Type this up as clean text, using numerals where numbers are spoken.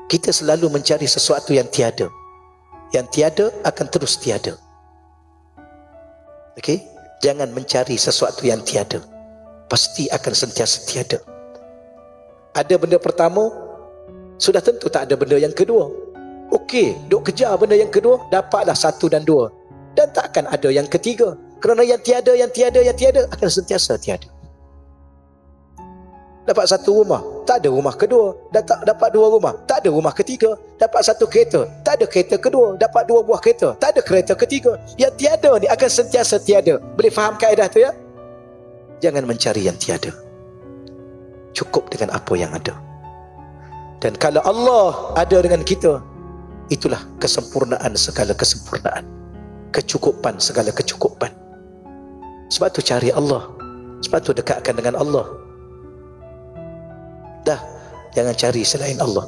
Kita selalu mencari sesuatu yang tiada. Yang tiada akan terus tiada. Okey? Jangan mencari sesuatu yang tiada. Pasti akan sentiasa tiada. Ada benda pertama, sudah tentu tak ada benda yang kedua. Okey, duk kejar benda yang kedua, dapatlah satu dan dua. Dan tak akan ada yang ketiga. Kerana yang tiada akan sentiasa tiada. Dapat satu rumah, tak ada rumah kedua. Dapat dua rumah, tak ada rumah ketiga. Dapat satu kereta, tak ada kereta kedua. Dapat dua buah kereta, tak ada kereta ketiga. Yang tiada ni akan sentiasa tiada. Boleh faham kaedah tu ya? Jangan mencari yang tiada. Cukup dengan apa yang ada. Dan kalau Allah ada dengan kita, itulah kesempurnaan segala kesempurnaan. Kecukupan segala kecukupan. Sebab tu cari Allah. Sebab tu dekatkan dengan Allah. Dah, jangan cari selain Allah.